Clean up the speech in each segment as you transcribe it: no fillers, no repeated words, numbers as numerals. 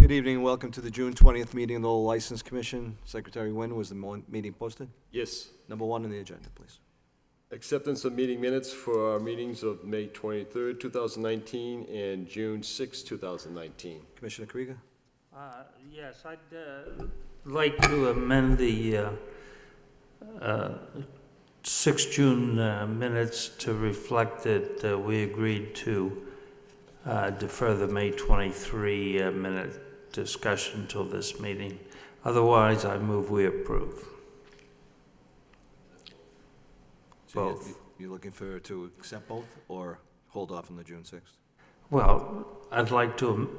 Good evening and welcome to the June 20th meeting of the Lowell License Commission. Secretary Nguyen, was the meeting posted? Yes. Number one on the agenda, please. Acceptance of meeting minutes for our meetings of May 23rd, 2019 and June 6, 2019. Commissioner Krieger? Yes, I'd like to amend the 6 June minutes to reflect that we agreed to defer the May 23 minute discussion till this meeting. Otherwise, I move we approve. So Both. you're looking to accept both or hold off on the June 6th? Well, I'd like to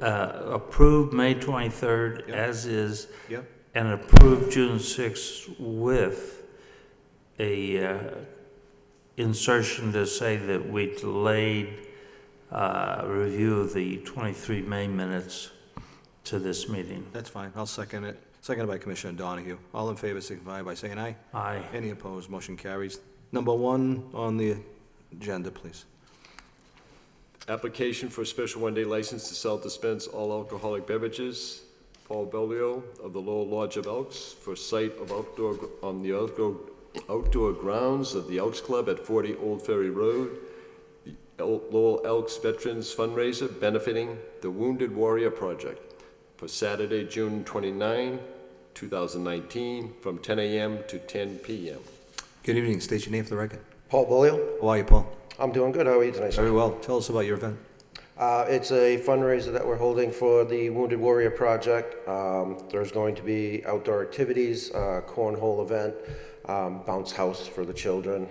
approve May 23rd Yep. as is, Yep. and approve June 6th with a insertion to say that we delayed review of the 23 May minutes to this meeting. That's fine. I'll second it. Seconded by Commissioner Donahue. All in favor, signify by saying aye. Aye. Any opposed? Motion carries. Number one on the agenda, please. Application for a special one-day license to sell, dispense all alcoholic beverages. Paul Bellio of the Lowell Lodge of Elks for site of outdoor grounds of the Elks Club at 40 Old Ferry Road. The Lowell Elks Veterans Fundraiser benefiting the Wounded Warrior Project for Saturday, June 29, 2019, from 10 a.m. to 10 p.m. Good evening. State your name for the record. Paul Bolio. How are you, Paul? I'm doing good. How are you tonight, sir? Very well. Tell us about your event. It's a fundraiser that we're holding for the Wounded Warrior Project. There's going to be outdoor activities, cornhole event, bounce house for the children.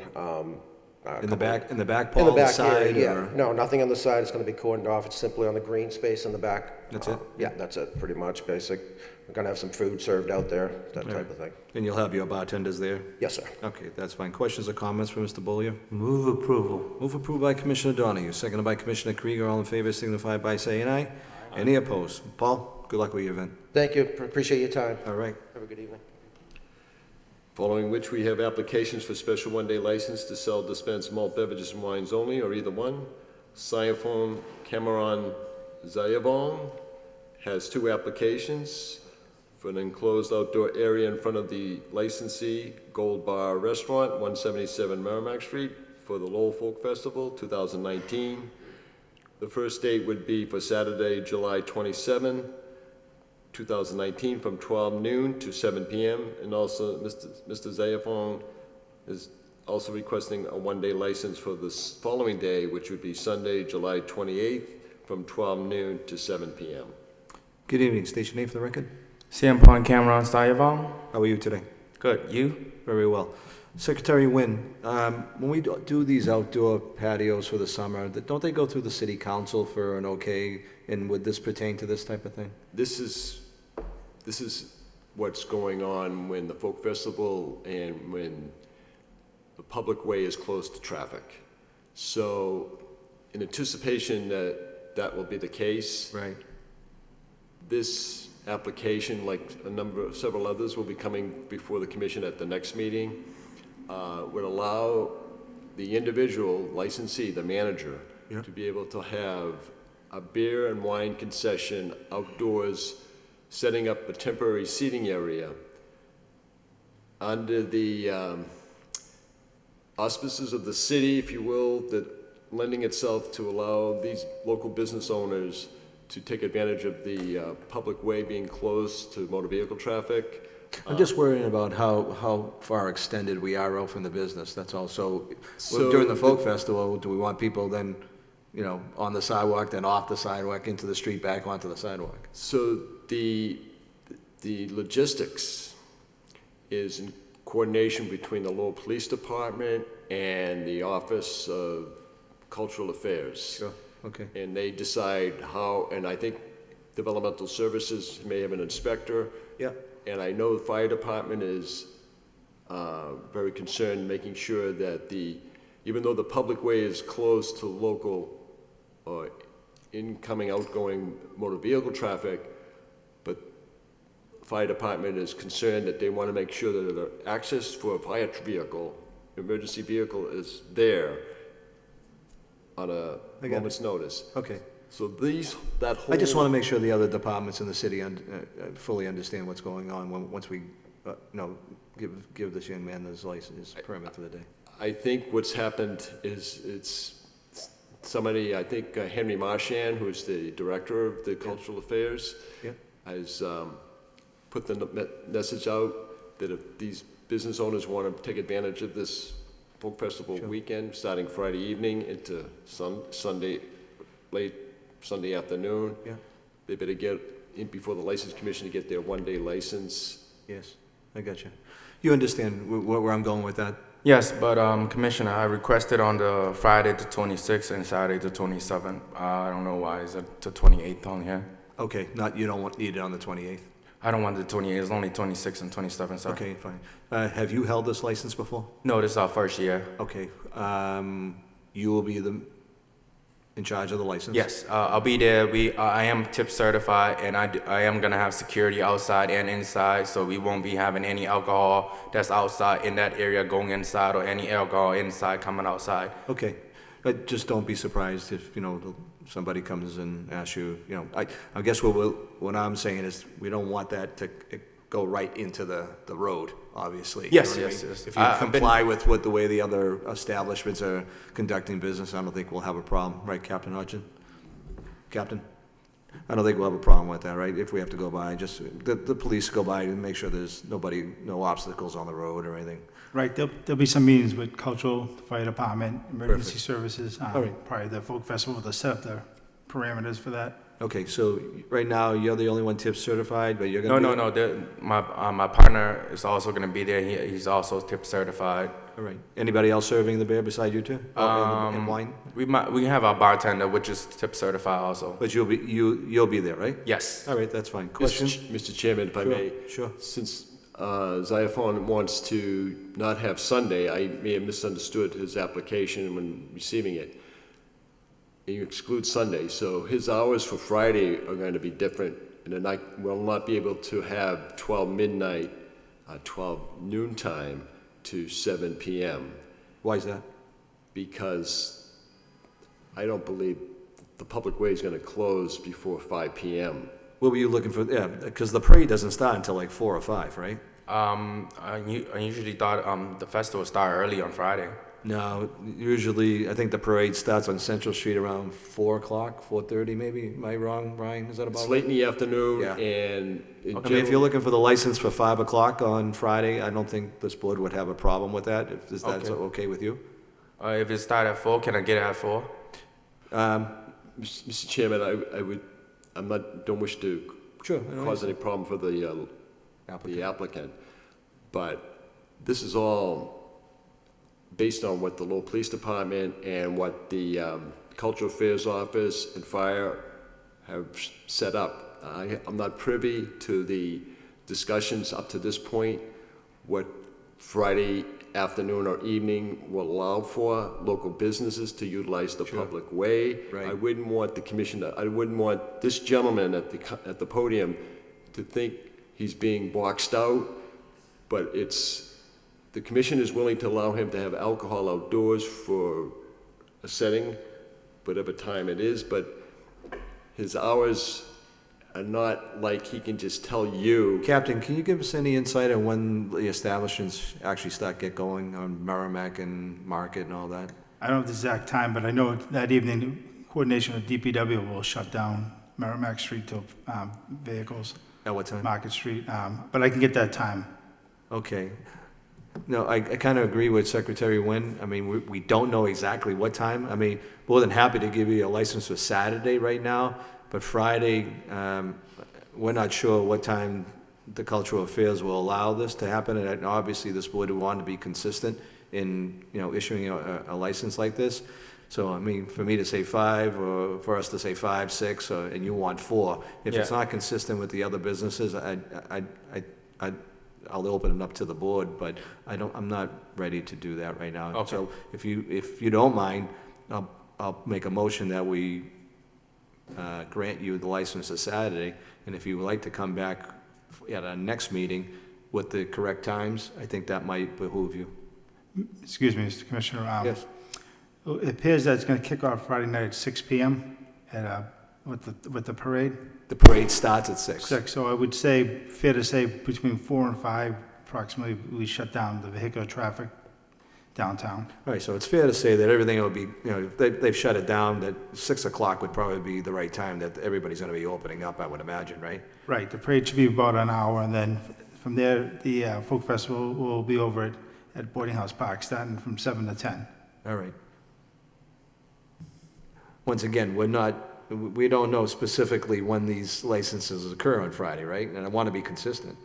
In the back, Paul, In the back the side? area, yeah. Or? No, nothing on the side. It's going to be cordoned off. It's simply on the green space in the back. That's it? Yeah, that's it, pretty much, basic. We're going to have some food served out there, that type of thing. And you'll have your bartenders there? Yes, sir. Okay, that's fine. Questions or comments for Mr. Bollier? Move approval. Move approved by Commissioner Donahue, seconded by Commissioner Krieger. All in favor signify by saying aye. Any opposed? Paul, good luck with your event. Thank you. Appreciate your time. All right. Have a good evening. Following which we have applications for special one-day license to sell, dispense malt beverages and wines only, or either one. Syophone Cameron Zayavon has two applications for an enclosed outdoor area in front of the licensee Gold Bar Restaurant, 177 Merrimack Street, for the Lowell Folk Festival 2019. The first date would be for Saturday, July 27, 2019, from 12 noon to 7 p.m. And also, Mr. Zayafong is also requesting a one-day license for the following day, which would be Sunday, July 28th, from 12 noon to 7 p.m. Good evening. State your name for the record. Sampon Cameron Stuyvesant. How are you today? Good. You? Very well. Secretary Nguyen, when we do these outdoor patios for the summer, don't they go through the city council for an okay? And would this pertain to this type of thing? This is what's going on when the folk festival and when the public way is closed to traffic. So in anticipation that that will be the case, Right. this application, like several others, will be coming before the commission at the next meeting, would allow the individual licensee, the manager, Yep. to be able to have a beer and wine concession outdoors, setting up a temporary seating area under the auspices of the city, if you will, that lending itself to allow these local business owners to take advantage of the public way being closed to motor vehicle traffic. I'm just worrying about how far extended we are out from the business, that's all. So during the folk festival, do we want people then, on the sidewalk, then off the sidewalk, into the street, back onto the sidewalk? So the logistics is in coordination between the Lowell Police Department and the Office of Cultural Affairs. Sure, okay. And they decide how, and I think Developmental Services may have an inspector. Yeah. And I know the fire department is very concerned, making sure that even though the public way is closed to local incoming, outgoing motor vehicle traffic, but the fire department is concerned that they want to make sure that the access for a fire vehicle, emergency vehicle, is there on a moment's notice. Okay. So that whole. I just want to make sure the other departments in the city fully understand what's going on once we, give this young man his license, his permit for the day. I think what's happened is somebody, I think Henry Marchand, who's the director of the Cultural Affairs, Yeah. has put the message out that if these business owners want to take advantage of this folk festival weekend, starting Friday evening into Sunday, late Sunday afternoon, Yeah. they better get in before the license commission to get their one-day license. Yes, I got you. You understand where I'm going with that? Yes, but Commissioner, I requested on the Friday the 26th and Saturday the 27th. I don't know why. Is it the 28th on here? Okay, you don't need it on the 28th? I don't want the 28th. It's only 26 and 27, sir. Okay, fine. Have you held this license before? No, this is our first year. Okay, you will be in charge of the license? Yes, I'll be there. I am tip certified, and I am gonna have security outside and inside, so we won't be having any alcohol that's outside in that area going inside, or any alcohol inside coming outside. Okay, but just don't be surprised if, somebody comes and asks you, I guess what I'm saying is, we don't want that to go right into the road, obviously. Yes, You know what I yes, mean? yes. If you comply with the way the other establishments are conducting business, I don't think we'll have a problem, right, Captain Hodgson? Captain? I don't think we'll have a problem with that, right? If we have to go by, just, the police go by and make sure there's no obstacles on the road or anything. Right, there'll be some meetings with cultural, fire department, emergency Perfect. services, All right. probably the folk festival to set up the parameters for that. Okay, so right now, you're the only one tip certified, but you're gonna No. My partner is also gonna be there. He's also tip certified. All right. Anybody else serving the beer beside you two? And wine? We have our bartender, which is tip certified also. But you'll be there, right? Yes. All right, that's fine. Question? Mr. Chairman, if I may. Sure. Since Xylophone wants to not have Sunday, I may have misunderstood his application when receiving it. You exclude Sunday, so his hours for Friday are going to be different, and I will not be able to have 12 midnight, 12 noon time to 7 p.m. Why is that? because I don't believe the public way is going to close before 5 p.m. What were you looking for? Yeah, because the parade doesn't start until like 4 or 5, right? I usually thought the festival started early on Friday. No, usually, I think the parade starts on Central Street around 4 o'clock, 4:30 maybe. Am I wrong, Brian? Is that about It's right? late in the afternoon, Yeah. and in I mean, if you're looking for the license for 5 o'clock on Friday, I don't think this board would have a problem with that, if that's Okay. okay with you. If it started at 4, can I get it at 4? Mr. Chairman, don't wish to Sure. cause any problem for the applicant, but this is all based on what the Lowell Police Department and what the Cultural Affairs Office and Fire have set up. I'm not privy to the discussions up to this point, what Friday afternoon or evening will allow for local businesses to utilize the public way. Right. I wouldn't want the commissioner, I wouldn't want this gentleman at the podium to think he's being boxed out, but the commission is willing to allow him to have alcohol outdoors for a setting, whatever time it is, but his hours are not like he can just tell you. Captain, can you give us any insight on when the establishments actually get going on Merrimack and Market and all that? I don't know the exact time, but I know that evening, coordination with DPW will shut down Merrimack Street to vehicles, At what time? Market Street, but I can get that time. Okay. No, I kind of agree with Secretary Nguyen. I mean, we don't know exactly what time. I mean, more than happy to give you a license for Saturday right now, but Friday, we're not sure what time the Cultural Affairs will allow this to happen, and obviously this board would want to be consistent in, issuing a license like this. So, I mean, for me to say 5, or for us to say 5, 6, and you want 4, if it's Yeah. not consistent with the other businesses, I'll open it up to the board, but I'm not ready to do that right now. Okay. So if you don't mind, I'll make a motion that we grant you the license this Saturday, and if you would like to come back at our next meeting with the correct times, I think that might behoove you. Excuse me, Mr. Commissioner. Yes. It appears that it's going to kick off Friday night at 6 p.m. at with the parade? The parade starts at 6. 6, so I would say, fair to say, between 4 and 5 approximately, we shut down the vehicular traffic downtown. All right, so it's fair to say that everything will be, they've shut it down, that 6 o'clock would probably be the right time that everybody's going to be opening up, I would imagine, right? Right, the parade should be about an hour, and then from there, the folk festival will be over at Boarding House Park, starting from 7 to 10. All right. Once again, we don't know specifically when these licenses occur on Friday, right? And I want to be consistent.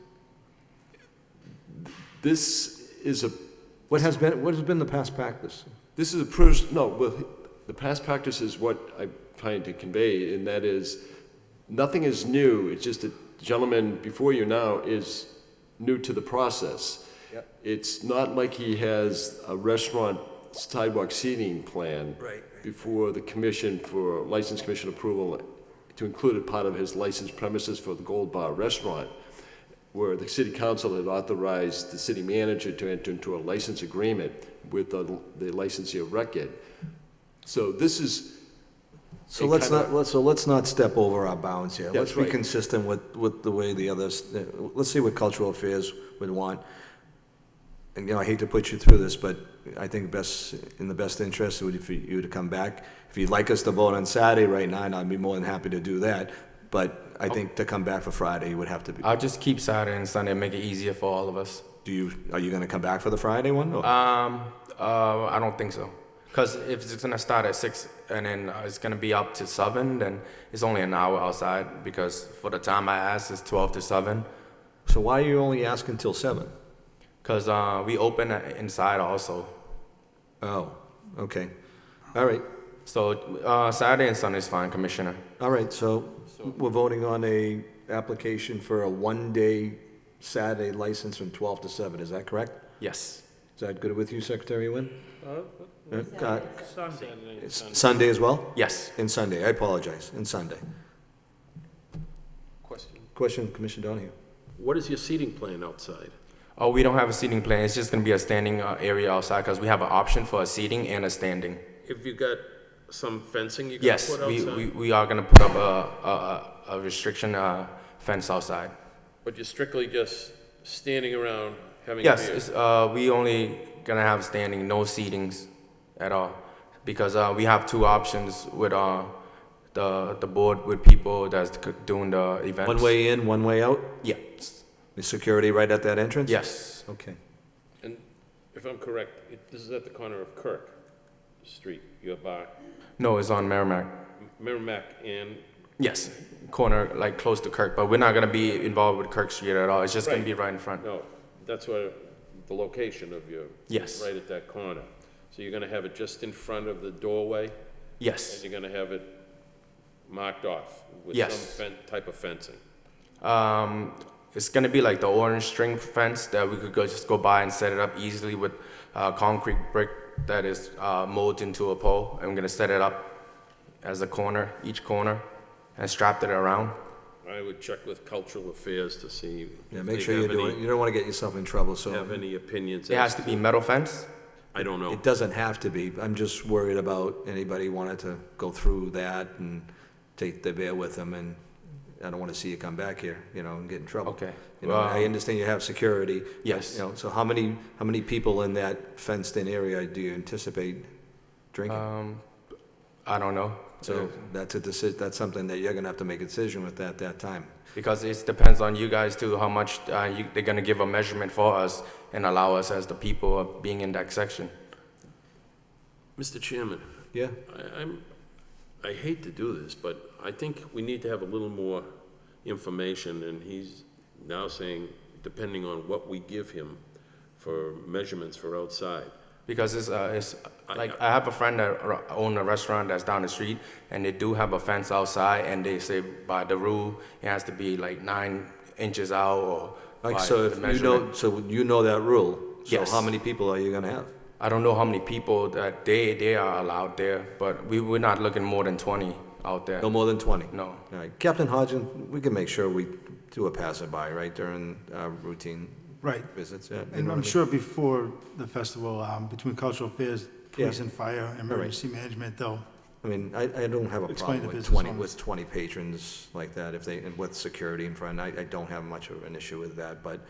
This is a, What has been the past practice? this is well, the past practice is what I'm trying to convey, and that is, nothing is new. It's just the gentleman before you now is new to the process. Yep. It's not like he has a restaurant sidewalk seating plan before the commission for license commission approval to include it part of his licensed premises for the Gold Bar restaurant, where the city council had authorized the city manager to enter into a license agreement with the licensee of record. So this is. So let's not step over our bounds here. That's Let's be right. consistent with the way the others, let's see what cultural affairs would want. And, I hate to put you through this, but I think in the best interest would be for you to come back. If you'd like us to vote on Saturday right now, I'd be more than happy to do that. But I think to come back for Friday, you would have to be. I'll just keep Saturday and Sunday and make it easier for all of us. Are you gonna come back for the Friday one? Or? I don't think so. Because if it's gonna start at 6 and then it's gonna be up to 7, then it's only an hour outside, because for the time I asked, it's 12 to 7. So why are you only asking till 7? Because we open inside also. Oh, okay. All right. So Saturday and Sunday is fine, Commissioner. All right, so we're voting on a application for a one-day Saturday license from 12 to 7, is that correct? Yes. Is that good with you, Secretary Wynn? Sunday. It's Sunday as well? Yes. And Sunday, I apologize, and Sunday. Question, Commissioner Donahue. What is your seating plan outside? Oh, we don't have a seating plan. It's just going to be a standing area outside, because we have an option for a seating and a standing. If you got some fencing you got Yes, put outside? we are going to put up a restriction fence outside. But you're strictly just standing around having a Yes, beer? it's, we only going to have standing, no seatings at all, because we have two options with the board, with people that's doing the events. One way in, one way out? Yeah. The security right at that entrance? Yes. Okay. And if I'm correct, this is at the corner of Kirk Street, your bar, No, it's on Merrimack. Merrimack and, Yes, corner, like close to Kirk, but we're not gonna be involved with Kirk Street at all. It's just gonna Right. be right in front. no, that's where the location of your. Yes. Right at that corner. So you're gonna have it just in front of the doorway? And Yes. you're gonna have it marked off with Yes. some type of fencing? It's gonna be like the orange string fence that we could just go by and set it up easily with concrete brick that is molded into a pole. And we're gonna set it up as a corner, each corner, and strapped it around. I would check with cultural affairs to see. Yeah, if make they sure you have do any- it. You don't want to get yourself in trouble, so. Have any opinions? It has to be metal fence. I don't know. It doesn't have to be. I'm just worried about anybody wanting to go through that and take the bear with them, and I don't want to see you come back here, and get in trouble. Okay. I understand you have security. Yes. So how many people in that fenced-in area do you anticipate drinking? I don't know. So that's something that you're gonna have to make a decision with at that time. Because it depends on you guys too, how much they're gonna give a measurement for us and allow us as the people of being in that section. Mr. Chairman, Yeah? I hate to do this, but I think we need to have a little more information, and he's now saying, depending on what we give him for measurements for outside. Because it's like, I have a friend that owns a restaurant that's down the street, and they do have a fence outside, and they say by the rule, it has to be like 9 inches out, or Like, by so the if measurement. you know that rule. Yes. So how many people are you gonna have? I don't know how many people that they are allowed there, but we're not looking more than 20 out there. No more than 20? No. All right. Captain Hodgin, we can make sure we do a passerby, right, during routine Right. visits, yeah? you know And what I I'm mean? sure before the festival, between cultural affairs, police and fire, emergency management, they'll I mean, I don't have a Explain problem the with business 20 patrons like that, if they, and with security in front, I don't have much of an issue with that, but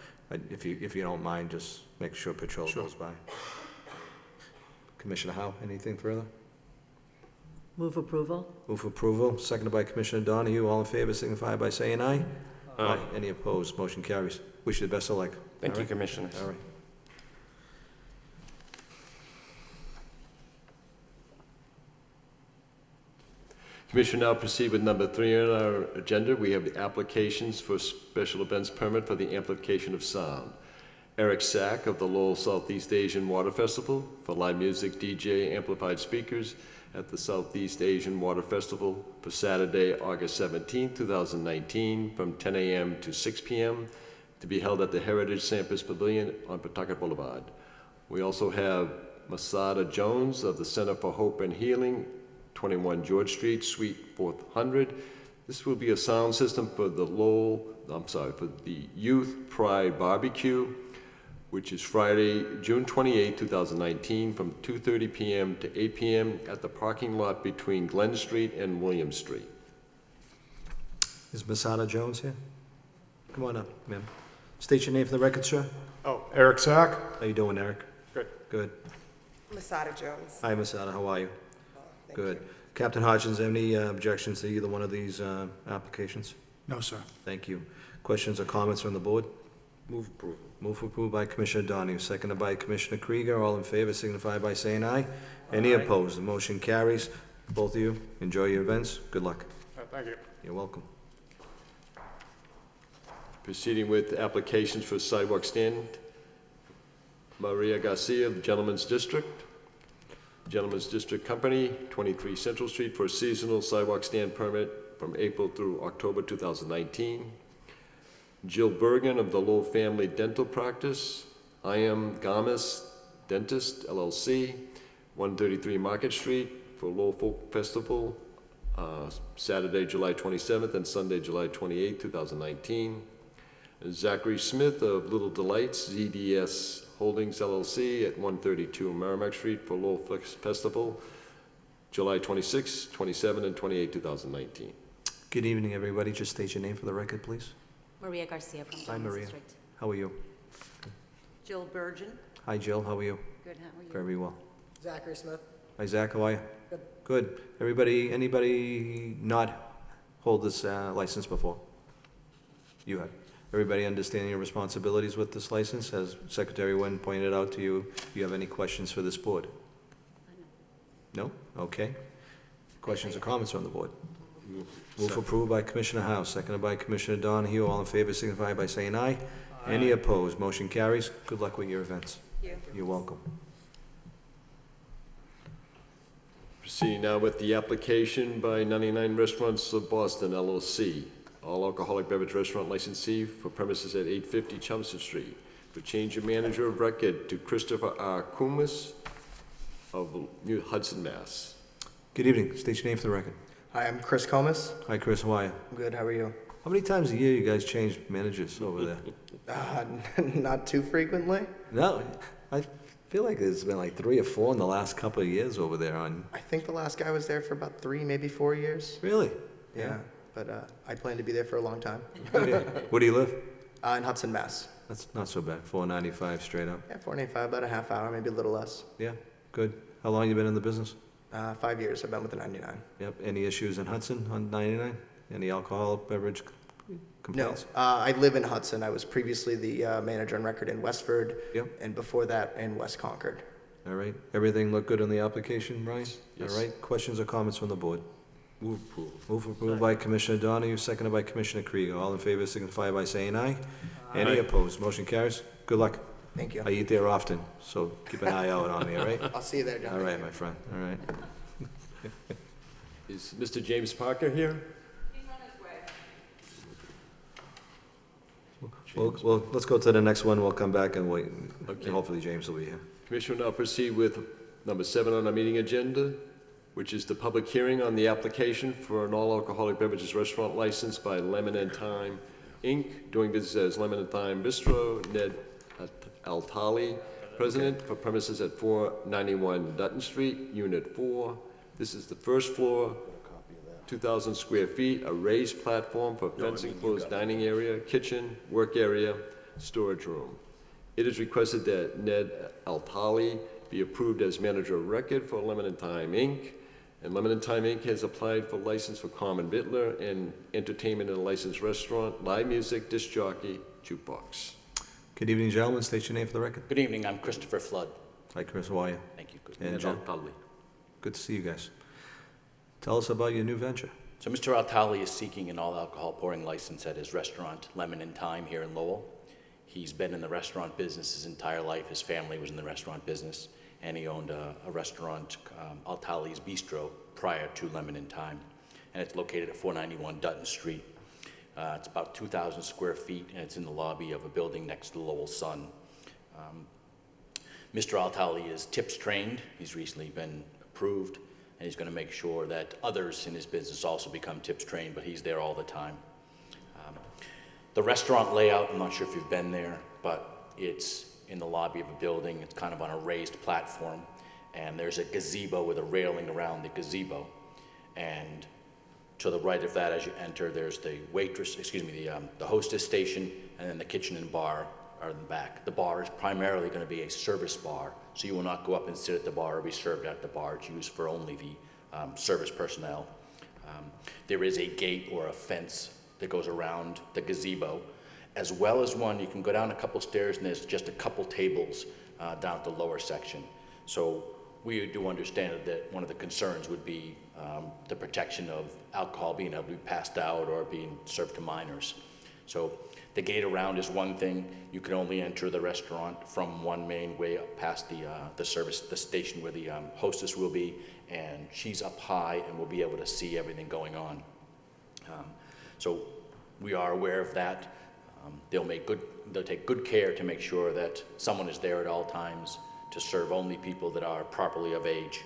if you don't mind, just make sure patrol goes by. Commissioner Howe, anything further? Move approval? Move approval, seconded by Commissioner Donahue. All in favor signify by saying aye. Aye. Any opposed? Motion carries. Wish you the best of luck. Thank All you, right? Commissioners. All right. Commission now proceed with number 3 on our agenda. We have the applications for special events permit for the amplification of sound. Eric Sack of the Lowell Southeast Asian Water Festival for live music, DJ, amplified speakers at the Southeast Asian Water Festival for Saturday, August 17, 2019, from 10 a.m. to 6 p.m., to be held at the Heritage Campus Pavilion on Pawtucket Boulevard. We also have Masada Jones of the Center for Hope and Healing, 21 George Street, Suite 400. This will be a sound system for the for the Youth Pride Barbecue, which is Friday, June 28, 2019, from 2:30 p.m. to 8 p.m. at the parking lot between Glen Street and William Street. Is Masada Jones here? Come on up, ma'am. State your name for the record, sir. Oh, Eric Sack? How you doing, Eric? Good. Good. Masada Jones. Hi, Masada, how are you? Thank Good. you. Captain Hodgins, any objections to either one of these applications? No, sir. Thank you. Questions or comments from the board? Move approval. Move approved by Commissioner Donahue, seconded by Commissioner Krieger. All in favor signify by saying aye. Any opposed? The motion carries. Both of you, enjoy your events. Good luck. Thank you. You're welcome. Proceeding with applications for sidewalk stand. Maria Garcia of the Gentleman's District. Gentleman's District Company, 23 Central Street, for a seasonal sidewalk stand permit from April through October 2019. Jill Bergen of the Lowell Family Dental Practice. I am Gamas Dentist, LLC, 133 Market Street, for Lowell Folk Festival, Saturday, July 27th and Sunday, July 28th, 2019. Zachary Smith of Little Delights, ZDS Holdings LLC at 132 Merrimack Street for Lowell Festival, July 26, 27, and 28, 2019. Good evening, everybody. Just state your name for the record, please. Maria Garcia from Hi, Gentleman's Maria. District. How are you? Jill Burgeon. Hi, Jill. How are you? Good, how are you? Very well. Zachary Smith. Hi, Zach. How are you? Good. Good. Anybody not hold this license before? You have. Everybody understanding your responsibilities with this license? As Secretary Nguyen pointed out to you, do you have any questions for this board? No? Okay. Questions or comments from the board? Move approved by Commissioner Howe, seconded by Commissioner Donahue. All in favor signify by saying aye. Any opposed? Motion carries. Good luck with your events. Thank you. You're welcome. Proceeding now with the application by 99 Restaurants of Boston, LLC, all alcoholic beverage restaurant licensee for premises at 850 Chelmsford Street, for change of manager of record to Christopher R. Coombs of New Hudson, Mass. Good evening. State your name for the record. Hi, I'm Chris Comas. Hi, Chris. How are you? I'm good. How are you? How many times a year you guys change managers over there? Not too frequently. No, I feel like there's been like 3 or 4 in the last couple of years over there on, I think the last guy was there for about 3, maybe 4 years. really? Yeah, but I plan to be there for a long time. Where do you live? In Hudson, Mass. That's not so bad. 495 straight up. Yeah, 495, about a half hour, maybe a little less. Yeah, good. How long you been in the business? 5 years. I've been with the 99. Yep. Any issues in Hudson on 99? Any alcohol beverage No, complaints? I live in Hudson. I was previously the manager on record in Westford. Yep. And before that in West Concord. All right. Everything look good on the application, Brian? Yes. All right. Questions or comments from the board? Move approval. Move approved by Commissioner Donahue, seconded by Commissioner Krieger. All in favor signify by saying aye. Any opposed? Motion carries. Good luck. Thank you. I eat there often, so keep an eye out on me, all right? I'll see you there, John. All right, my friend, all right. Is Mr. James Parker here? Well, let's go to the next one. We'll come back and wait. Okay. And hopefully James will be here. Commission will now proceed with number 7 on our meeting agenda, which is the public hearing on the application for an all-alcoholic beverages restaurant license by Lemon and Thyme, Inc., doing business as Lemon and Thyme Bistro, Ned Altali, President, for premises at 491 Dutton Street, Unit 4. This is the first floor, 2,000 square feet, a raised platform for fence-enclosed dining area, kitchen, work area, storage room. It is requested that Ned Altali be approved as manager of record for Lemon Time, Inc., and Lemon Time, Inc. has applied for license for common vittler and entertainment in a licensed restaurant, live music, disc jockey, jukebox. Good evening, gentlemen. State your name for the record. Good evening, I'm Christopher Flood. Hi, Chris. How are you? Thank you. Good. And Jen? Good to see you guys. Tell us about your new venture. So Mr. Altali is seeking an all-alcohol pouring license at his restaurant, Lemon and Time, here in Lowell. He's been in the restaurant business his entire life. His family was in the restaurant business, and he owned a restaurant, Altali's Bistro, prior to Lemon and Time. And it's located at 491 Dutton Street. It's about 2,000 square feet, and it's in the lobby of a building next to Lowell Sun. Mr. Altali is tips trained. He's recently been approved, and he's going to make sure that others in his business also become tips trained, but he's there all the time. The restaurant layout, I'm not sure if you've been there, but it's in the lobby of a building. It's kind of on a raised platform, and there's a gazebo with a railing around the gazebo. And to the right of that, as you enter, there's the the hostess station, and then the kitchen and bar are in the back. The bar is primarily going to be a service bar, so you will not go up and sit at the bar or be served at the bar. It's used for only the service personnel. There is a gate or a fence that goes around the gazebo, as well as one, you can go down a couple stairs and there's just a couple tables down at the lower section. So we do understand that one of the concerns would be the protection of alcohol being able to be passed out or being served to minors. So the gate around is one thing. You can only enter the restaurant from one main way up past the station where the hostess will be, and she's up high and will be able to see everything going on. So we are aware of that. They'll take good care to make sure that someone is there at all times to serve only people that are properly of age.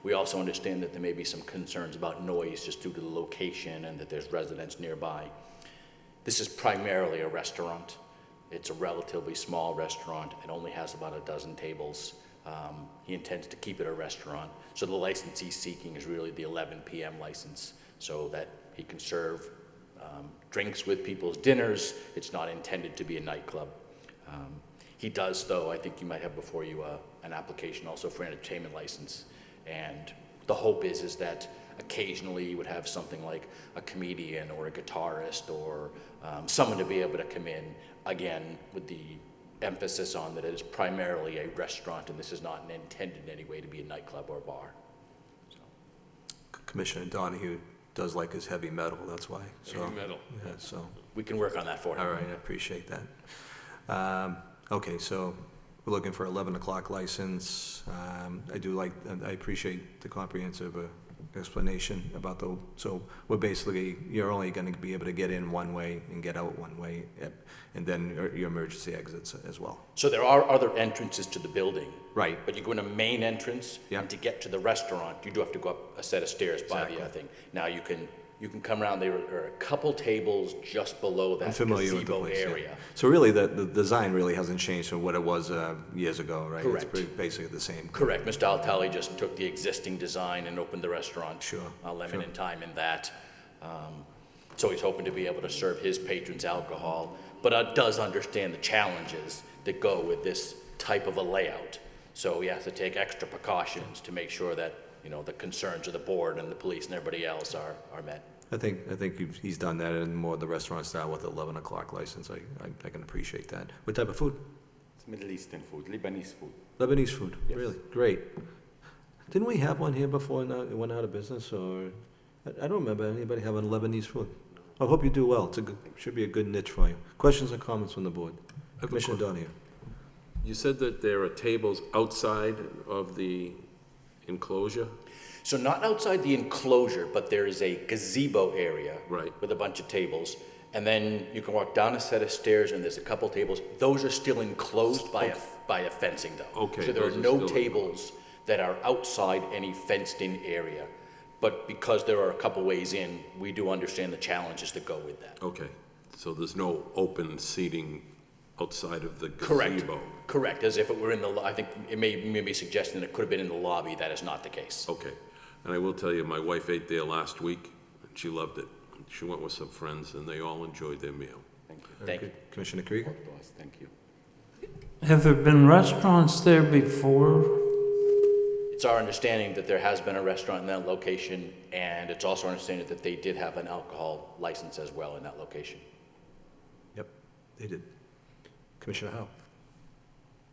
We also understand that there may be some concerns about noise just due to the location and that there's residents nearby. This is primarily a restaurant. It's a relatively small restaurant. It only has about a dozen tables. He intends to keep it a restaurant. So the license he's seeking is really the 11 p.m. license, so that he can serve drinks with people's dinners. It's not intended to be a nightclub. He does, though, I think you might have before you an application also for an entertainment license. And the hope is that occasionally you would have something like a comedian or a guitarist or someone to be able to come in, again, with the emphasis on that it is primarily a restaurant and this is not intended in any way to be a nightclub or a bar. So. Commissioner Donahue does like his heavy metal, that's why. So, Heavy metal. Yeah, so. We can work on that for him. All right, I appreciate that. Okay, so we're looking for 11 o'clock license. I appreciate the comprehensive explanation about so we're basically, you're only going to be able to get in one way and get out one way, and then your emergency exits as well. So there are other entrances to the building. Right. But you go in a main entrance, Yeah. and to get to the restaurant, you do have to go up a set of stairs by the thing. Now you can come around, there are a couple tables just below that I'm familiar with the gazebo place, area. yeah. So really, the design really hasn't changed from what it was years ago, right? Correct. It's basically the same. Correct. Mr. Altali just took the existing design and opened the restaurant. Sure, Lemon sure. and Time in that. So he's hoping to be able to serve his patrons alcohol, but does understand the challenges that go with this type of a layout. So he has to take extra precautions to make sure that, the concerns of the board and the police and everybody else are met. I think he's done that in more of the restaurant style with the 11 o'clock license. I can appreciate that. What type of food? It's Middle Eastern food, Lebanese food. Lebanese food, Yes. really? Great. Didn't we have one here before and it went out of business, or? I don't remember anybody having Lebanese food. I hope you do well. Should be a good niche for you. Questions or comments from the board? Commissioner Donahue. You said that there are tables outside of the enclosure? So not outside the enclosure, but there is a gazebo area. Right. With a bunch of tables. And then you can walk down a set of stairs and there's a couple tables. Those are still enclosed by a fencing though. Okay, So there are those are no still tables that are outside any fenced in area. But because there are a couple ways in, we do understand the challenges that go with that. Okay, so there's no open seating outside of the Correct. gazebo? Correct, as if it were in I think it may be suggesting it could have been in the lobby. That is not the case. Okay. And I will tell you, my wife ate there last week, and she loved it. She went with some friends, and they all enjoyed their meal. Thank you. Thank you. Commissioner Krieger? Boss, thank you. Have there been restaurants there before? It's our understanding that there has been a restaurant in that location, and it's also our understanding that they did have an alcohol license as well in that location. Yep, they did. Commissioner Howe?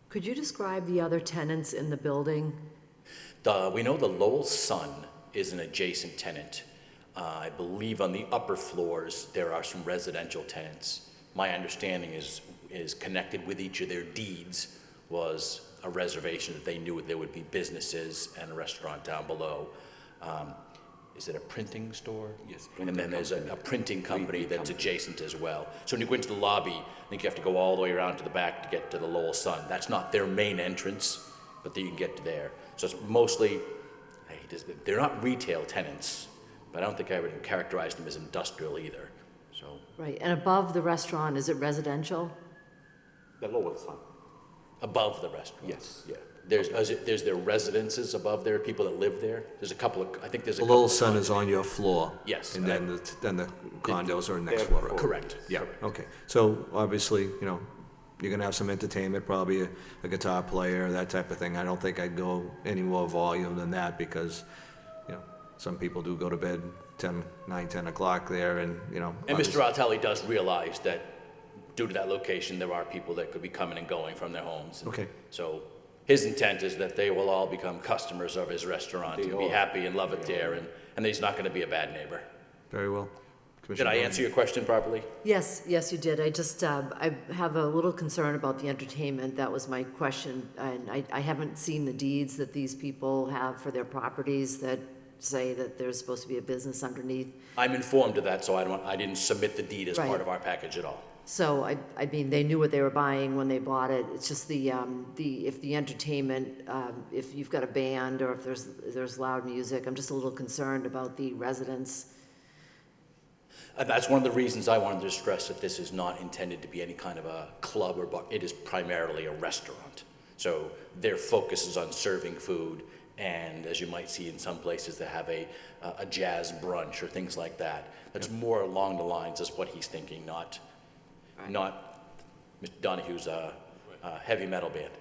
Could you describe the other tenants in the building? We know the Lowell Sun is an adjacent tenant. I believe on the upper floors, there are some residential tenants. My understanding is connected with each of their deeds was a reservation that they knew there would be businesses and a restaurant down below. Is it a printing store? Yes, And then printing there's a company. printing company Printing that's company. adjacent as well. So when you go into the lobby, I think you have to go all the way around to the back to get to the Lowell Sun. That's not their main entrance, but then you can get to there. So it's mostly, they're not retail tenants, but I don't think I would characterize them as industrial either. So Right, and above the restaurant, is it residential? The Lowell Sun. above the restaurant. Yes, yeah. There's their residences above there, people that live there. There's a couple of, I think there's a The couple. Lowell Sun is on your floor. Yes. And then the condos are next They're floor. full. Correct. Yeah, okay. So obviously, you know, you're gonna have some entertainment, probably a guitar player, that type of thing. I don't think I'd go any more volume than that because, you know, some people do go to bed 9, 10 o'clock there and, you know. And Mr. Artelli does realize that due to that location, there are people that could be coming and going from their homes. Okay. So his intent is that they will all become customers of his restaurant and be happy and love it there, and that he's not gonna be a bad neighbor. Very well. Did Commissioner I Bowman? answer your question properly? Yes, yes, you did. I just, I have a little concern about the entertainment. That was my question. And I haven't seen the deeds that these people have for their properties that say that there's supposed to be a business underneath. I'm informed of that, so I didn't submit the deed as Right. part of our package at all. So I mean, they knew what they were buying when they bought it. It's just if the entertainment, if you've got a band or if there's loud music, I'm just a little concerned about the residents. And that's one of the reasons I wanted to stress that this is not intended to be any kind of a club or bar. It is primarily a restaurant. So their focus is on serving food, and as you might see in some places, they have a jazz brunch or things like that. That's more along the lines as what he's thinking, not Mr. Donahue's heavy metal band.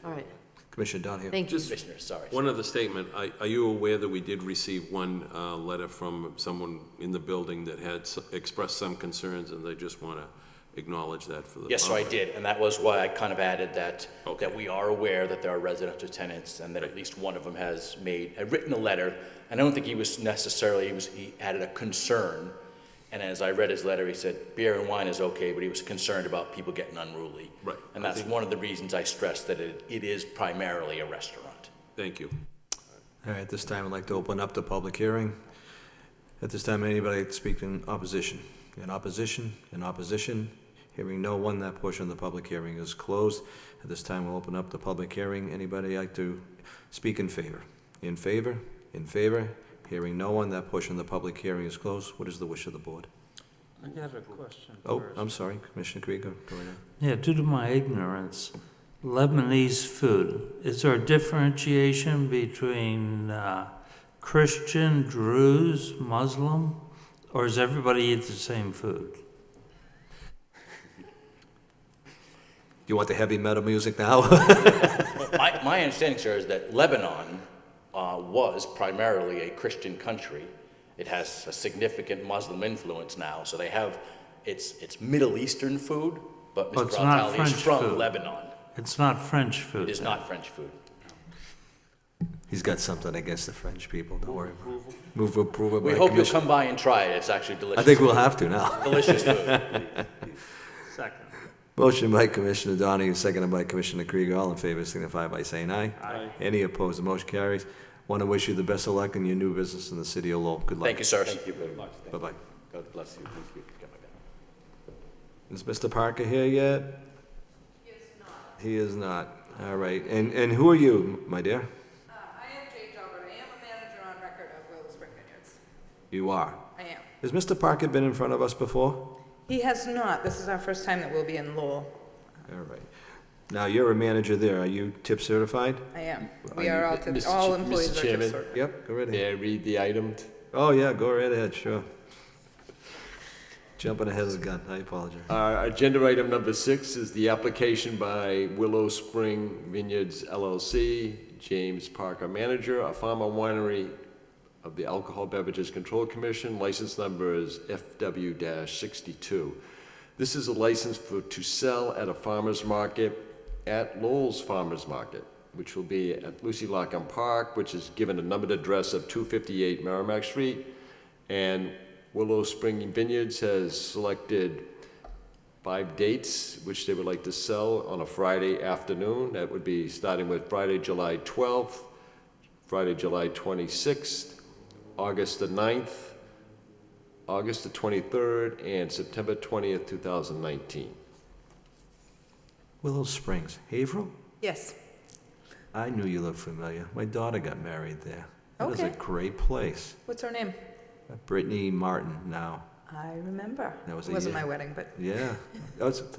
All right, Commissioner Donahue? thank you. Commissioner, sorry. One other statement, are you aware that we did receive one letter from someone in the building that had expressed some concerns, and they just want to acknowledge that for the Yes, so I public? did, and that was why I kind of added that, Okay. that we are aware that there are residential tenants and that at least one of them has written a letter, and I don't think he was necessarily, he added a concern, and as I read his letter, he said beer and wine is okay, but he was concerned about people getting unruly. Right. And that's one of the reasons I stressed that it is primarily a restaurant. Thank you. All right, at this time, I'd like to open up the public hearing. At this time, anybody like to speak in opposition? In opposition, in opposition. Hearing no one, that portion of the public hearing is closed. At this time, we'll open up the public hearing. Anybody like to speak in favor? In favor? In favor? Hearing no one, that portion of the public hearing is closed. What is the wish of the board? I got a question Oh, first. I'm sorry, Commissioner Krieger, go ahead. Yeah, due to my ignorance, Lebanese food, is there a differentiation between Christian, Druze, Muslim, or does everybody eat the same food? You want the heavy metal music now? My understanding, sir, is that Lebanon was primarily a Christian country. It has a significant Muslim influence now, so they have, it's Middle Eastern food, but Oh, Mr. it's not Bratelli is French from food. Lebanon. It's not French food. It is not French food. He's got something against the French people, don't worry about it. Move approval by We hope you'll Commissioner. come by and try it. It's actually delicious. I think we'll have to now. Delicious food. Second. Motion by Commissioner Donahue, seconded by Commissioner Krieger. All in favor signify by saying aye. Aye. Any opposed, the motion carries. Want to wish you the best of luck in your new business in the city of Lowell. Good luck. Thank you, sir. Thank you very much. Thank you. Bye-bye. God bless you. Thank you. Is Mr. Parker here yet? He is not. He is not. All right. And who are you, my dear? I am Jay Talbot. I am a manager on record of Lowell Spring Vineyards. You are. I am. Has Mr. Parker been in front of us before? He has not. This is our first time that we'll be in Lowell. All right. Now, you're a manager there. Are you tip certified? I am. Are We are you- all tip, Mr. all Ch- employees Mr. are tip Chairman? certified. Yep, go right ahead. May I read the item? Oh, yeah, go right ahead, sure. Jumping ahead of the gun, I apologize. Agenda item number 6 is the application by Willow Spring Vineyards LLC, James Parker, manager, a farmer winery of the Alcohol Beverages Control Commission. License number is FW-62. This is a license to sell at a farmer's market at Lowell's Farmer's Market, which will be at Lucy Lockham Park, which is given a numbered address of 258 Merrimack Street. And Willow Spring Vineyards has selected 5 dates which they would like to sell on a Friday afternoon. That would be starting with Friday, July 12th, Friday, July 26th, August the 9th, August the 23rd, and September 20th, 2019. Willow Springs, Haverhill? Yes. I knew you looked familiar. My daughter got married there. That is a Okay. great place. What's her name? Brittany Martin now. I remember. That was It a wasn't year. my wedding, but Yeah.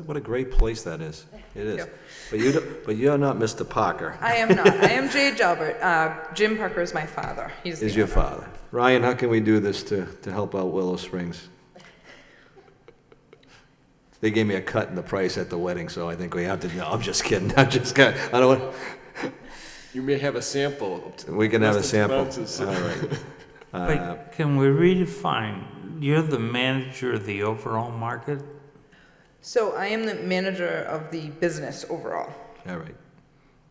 What a great place that is. It is. Thank But you're not Mr. Parker. I am not. I am Jay Jalbert. Jim Parker is my father. He's Is the your owner. father. Ryan, how can we do this to help out Willow Springs? They gave me a cut in the price at the wedding, so I think we have to, no, I'm just kidding. I'm just kidding. I don't want, You may have a sample. we can have a Less than 2 sample. ounces. All right. But can we redefine, you're the manager of the overall market? So I am the manager of the business overall. All right.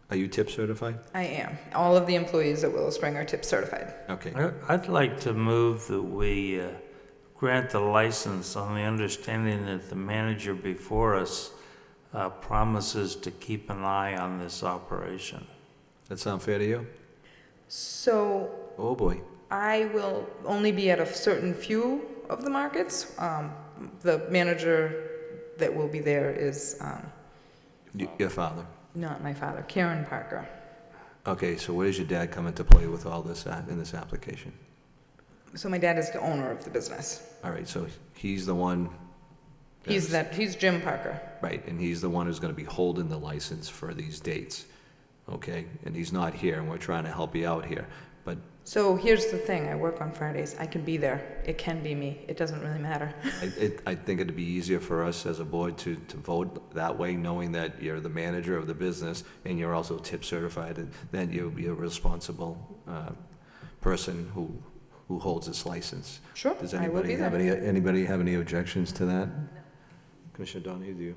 Are you tip certified? I am. All of the employees at Willow Spring are tip certified. Okay. I'd like to move that we grant the license on the understanding that the manager before us promises to keep an eye on this operation. That sound fair to you? So Oh, boy. I will only be at a certain few of the markets. The manager that will be there is Your father. not my father, Karen Parker. Okay, so where does your dad come into play with all this in this application? So my dad is the owner of the business. All right, so he's the one. He's Jim Parker. Right, and he's the one who's going to be holding the license for these dates. Okay, and he's not here, and we're trying to help you out here. But So here's the thing, I work on Fridays. I can be there. It can be me. It doesn't really matter. I think it'd be easier for us as a board to vote that way, knowing that you're the manager of the business and you're also tip certified, and then you'll be a responsible person who holds this license. Sure, Does I will anybody be have there. anybody have any objections to that? Commissioner Donahue, do you?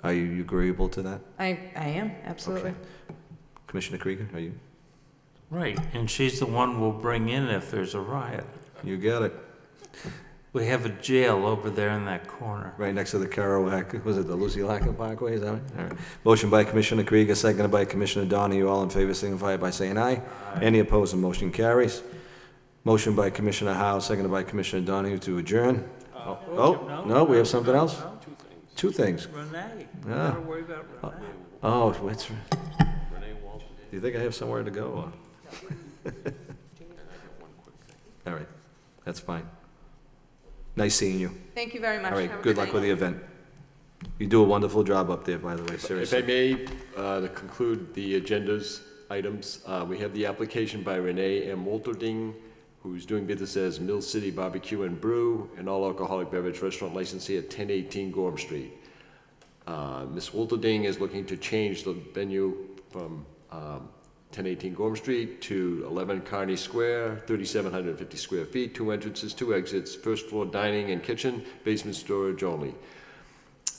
Are you agreeable to that? I am, absolutely. Okay. Commissioner Krieger, are you? Right, and she's the one we'll bring in if there's a riot. You got it. We have a jail over there in that corner. Right next to the Kerouac, was it the Lucy Lacking Parkway, is that right? All right. Motion by Commissioner Krieger, seconded by Commissioner Donahue. All in favor signify by saying aye. Any opposed, the motion carries. Motion by Commissioner Howe, seconded by Commissioner Donahue to adjourn. No, we have something else? Two things. Renee, Ah. gotta worry about Renee. Oh, what's, do you think I have somewhere to go? Or? All right, that's fine. Nice seeing you. Thank you very much. All Have right, a good night. luck with the event. You do a wonderful job up there, by the way, If seriously. I may, to conclude the agenda's items, we have the application by Renee M. Wolterding, who's doing business as Mill City Barbecue and Brew, an all-alcoholic beverage restaurant licensee at 1018 Gorham Street. Ms. Wolterding is looking to change the venue from 1018 Gorham Street to 11 Kearney Square, 3,750 square feet, 2 entrances, 2 exits, first floor dining and kitchen, basement storage only.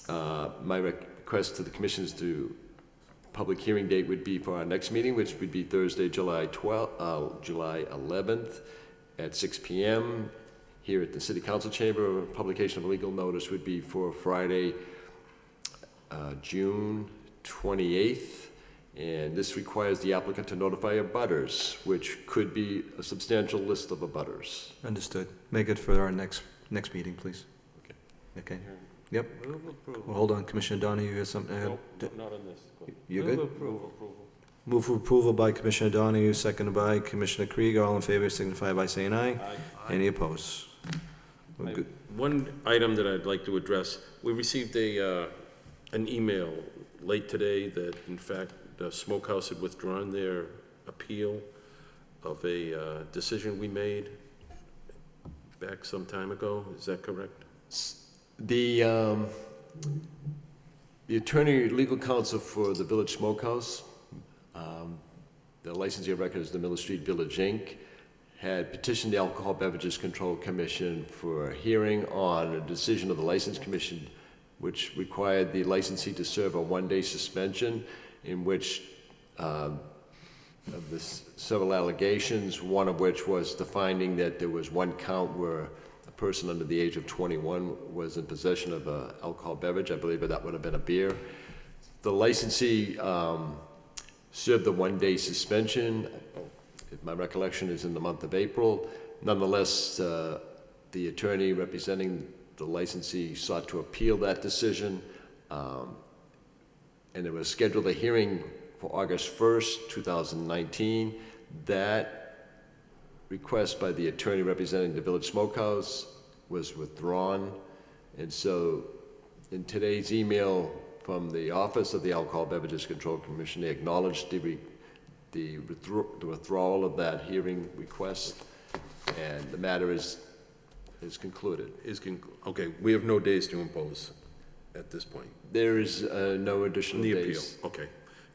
My request to the commission is to, public hearing date would be for our next meeting, which would be Thursday, July 11th at 6 p.m. here at the City Council Chamber. Publication of a legal notice would be for Friday, June 28th. And this requires the applicant to notify abutters, which could be a substantial list of abutters. Understood. Make it for our next meeting, please. Okay. Yep. Move approval. Well, hold on, Commissioner Donahue, you have something to add? Nope, not on this. Go. You Move good? approval. Move for approval by Commissioner Donahue, seconded by Commissioner Krieger. All in favor signify by saying aye. Aye. Any opposed? We're good. One item that I'd like to address, we received an email late today that, in fact, the smokehouse had withdrawn their appeal of a decision we made back some time ago. Is that correct? The attorney, legal counsel for the Village Smokehouse, the licensee of record is the Miller Street Village Inc., had petitioned the Alcohol Beverages Control Commission for a hearing on a decision of the License Commission which required the licensee to serve a one-day suspension, in which of the several allegations, one of which was the finding that there was one count where a person under the age of 21 was in possession of an alcohol beverage. I believe that would have been a beer. The licensee served the one-day suspension. If my recollection is in the month of April. Nonetheless, the attorney representing the licensee sought to appeal that decision, and it was scheduled a hearing for August 1st, 2019. That request by the attorney representing the Village Smokehouse was withdrawn, and so in today's email from the Office of the Alcohol Beverages Control Commission, they acknowledged the withdrawal of that hearing request, and the matter is concluded. Okay, we have no days to impose at this point. There is no additional The days. appeal, okay.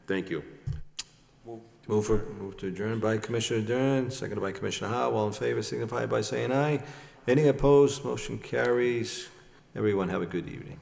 Thank you. Move to adjourn by Commissioner Dern, seconded by Commissioner Howell. All in favor signify by saying aye. Any opposed? Motion carries. Everyone have a good evening.